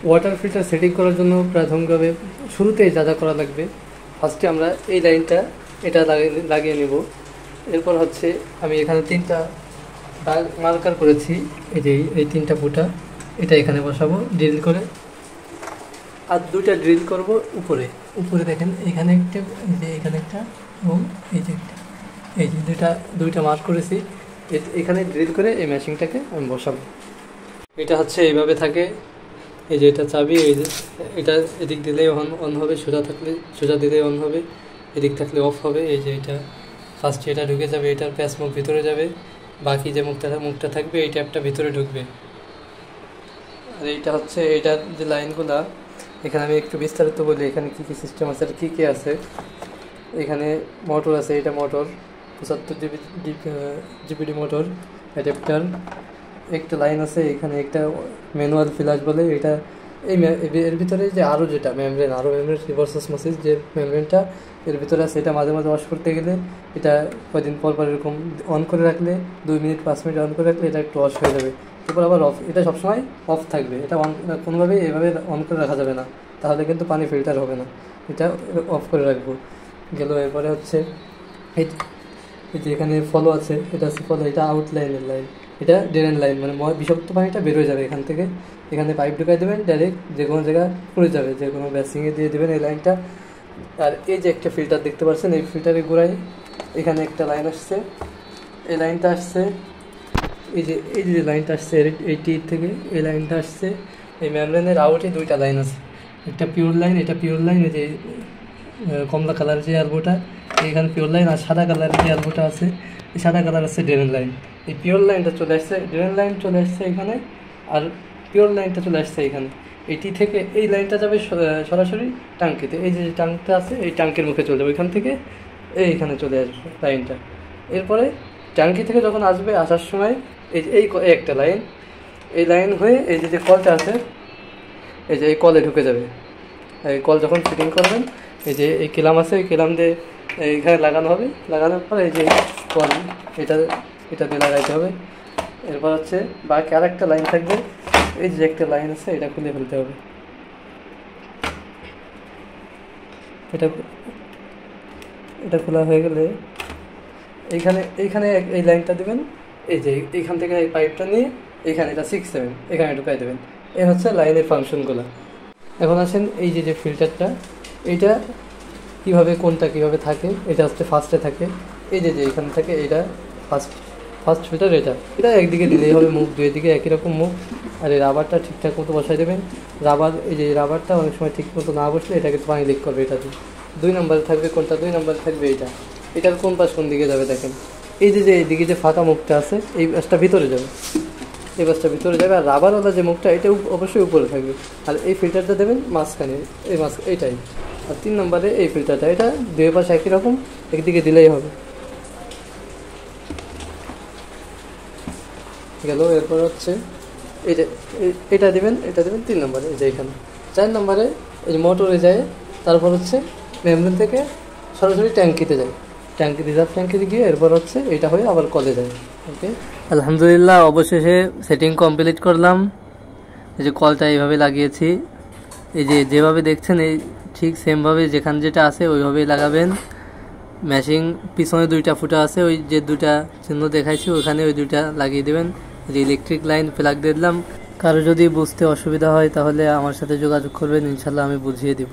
Water filter setting করার জন্য প্রাথমিকভাবে শুরুতেই যা যা করা লাগবে, ফার্স্টে আমরা এই লাইনটা এটা লাগিয়ে নেব। এরপর হচ্ছে আমি এখানে 3টা দাগ মার্কার করেছি, এই যে এই 3টা ফুটা এটা এখানে বসাবো ড্রিল করে, আর 2টা ড্রিল করব উপরে। উপরে দেখেন এখানে একটা, এই যে এখানে একটা, এবং এই যে একটা, এই যে দুইটা মার্ক করেছি, এখানে ড্রিল করে এই মেশিনটাকে আমি বসাবো। এটা হচ্ছে এইভাবে থাকে, এই যে এটা চাবি, এই যে এটা এদিক দিলেই অন হবে, সোজা দিলেই অন হবে, এদিক থাকলে অফ হবে। এই যে এটা ফার্স্টে এটা ঢুকে যাবে, এটার প্যাচ মুখ ভিতরে যাবে, বাকি যে মুখটা থাকবে এই ট্যাপটা ভিতরে ঢুকবে। আর এইটা হচ্ছে এইটার যে লাইনগুলা, এখানে আমি একটু বিস্তারিত বলি এখানে কী কী সিস্টেম আছে আর কী কী আছে। এখানে মোটর আছে, এটা মোটর 75 জিবিডি মোটর অ্যাডাপ্টার। একটা লাইন আছে এখানে, একটা ম্যানুয়াল ফ্ল্যাশ বলে, এটা এর ভিতরে যে আরও যেটা মেমব্রেন রিভার্স অসমোসিস যে মেমব্রেনটা এর ভিতরে আছে, এটা মাঝে মাঝে ওয়াশ করতে গেলে এটা কয়েকদিন পর এরকম অন করে রাখলে 2 মিনিট 5 মিনিট অন করে রাখলে এটা একটু ওয়াশ হয়ে যাবে। এরপর আবার অফ, এটা সবসময় অফ থাকবে, এটা অন কোনোভাবেই এভাবে অন করে রাখা যাবে না, তাহলে কিন্তু পানি ফিল্টার হবে না, এটা অফ করে রাখবো। গেল এরপরে হচ্ছে এই যে এখানে ফলো আছে, এটা হচ্ছে ফলো, এটা আউটলাইনের লাইন, এটা ড্রেন লাইন, মানে বিষাক্ত পানিটা বেরোয় যাবে এখান থেকে, এখানে পাইপ ঢুকাই দেবেন, ডাইরেক্ট যে কোনো জায়গায় পড়ে যাবে, যে কোনো বেসিংয়ে দিয়ে দেবেন এই লাইনটা। আর এই যে একটা ফিল্টার দেখতে পাচ্ছেন, এই ফিল্টারের গোড়ায় এখানে একটা লাইন আসছে, এই লাইনটা আসছে, এই যে লাইনটা আসছে এইটি থেকে এই লাইনটা আসছে, এই মেমব্রেনের আউটে 2টা লাইন আছে, একটা পিওর লাইন, এটা পিওর লাইন, এই যে কমলা কালারের যে অ্যালবোটা এখানে পিওর লাইন, আর সাদা কালারের যে অ্যালবোটা আছে এই সাদা কালার আছে ড্রেন লাইন। এই পিওর লাইনটা চলে আসছে, ড্রেন লাইন চলে আসছে এখানে, আর পিওর লাইনটা চলে আসছে এখানে। এটি থেকে এই লাইনটা যাবে সরাসরি ট্যাঙ্কিতে, এই যে ট্যাঙ্কটা আছে এই ট্যাঙ্কের মুখে চলে যাবে, ওইখান থেকে এইখানে চলে আসবে লাইনটা। এরপরে ট্যাঙ্কি থেকে যখন আসবে, আসার সময় এই একটা লাইন, এই লাইন হয়ে এই যে কলটা আছে এই যে এই কলে ঢুকে যাবে। এই কল যখন ফিটিং করবেন, এই যে এই কেলাম আছে, এই কেলাম দিয়ে এইখানে লাগানো হবে, লাগানোর পর এই যে কল এটা দিয়ে লাগাইতে হবে। এরপর হচ্ছে বাকি আরেকটা লাইন থাকবে, এই যে একটা লাইন আছে এটা খুলে ফেলতে হবে, এটা খোলা হয়ে গেলে এইখানে এই লাইনটা দেবেন, এই যে এইখান থেকে এই পাইপটা নিয়ে এইখানে এটা 6-7 এখানে ঢুকাই দেবেন। এই হচ্ছে লাইনের ফাংশনগুলো। এখন আসেন এই যে ফিল্টারটা, এইটা কোনটা কীভাবে থাকে, এটা হচ্ছে ফার্স্টে থাকে, এই যে এখান থেকে এইটা ফার্স্ট ফিল্টার, এটা একদিকে দিলেই হবে, মুখ দুই দিকে একই রকম মুখ। আর এই রাবারটা ঠিকঠাক মতো বসাই দেবেন, এই যে রাবারটা অনেক সময় ঠিক মতো না বসলে এটা কিন্তু পানি লিক করবে। এটা 2 নম্বরে থাকবে, কোনটা 2 নম্বরে থাকবে, এটার কোন পাশ কোন দিকে যাবে দেখেন, এই যে এইদিকে যে ফাঁকা মুখটা আছে এই পাশটা ভিতরে যাবে, এই পাশটা ভিতরে যাবে, আর রাবারওয়ালা যে মুখটা এটা অবশ্যই উপরে থাকবে। আর এই ফিল্টারটা দেবেন মাঝখানে, এইটাই। আর 3 নম্বরে এই ফিল্টারটা, এটা 2 পাশে একই রকম, একদিকে দিলেই হবে। গেল এরপর হচ্ছে এটা দেবেন 3 নম্বরে, এই যে এখানে 4 নম্বরে এই যে মোটরে যায়, তারপর হচ্ছে মেমব্রেন থেকে সরাসরি ট্যাঙ্কিতে যায়, রিজার্ভ ট্যাঙ্কিতে গিয়ে এরপর হচ্ছে এটা হয়ে আবার কলে যায়। ওকে, আলহামদুলিল্লাহ অবশেষে সেটিং কমপ্লিট করলাম। এই যে কলটা এইভাবে লাগিয়েছি, এই যে যেভাবে দেখছেন এই ঠিক সেমভাবে যেখানে যেটা আছে ওইভাবেই লাগাবেন। মেশিং পিছনে 2টা ফুটা আছে, ওই যে 2টা চিহ্ন দেখাইছি ওইখানে ওই 2টা লাগিয়ে দেবেন। যে ইলেকট্রিক লাইন প্লাগ দিয়ে দিলাম। কারো যদি বুঝতে অসুবিধা হয় তাহলে আমার সাথে যোগাযোগ করবেন, ইনশাল্লাহ আমি বুঝিয়ে দিব।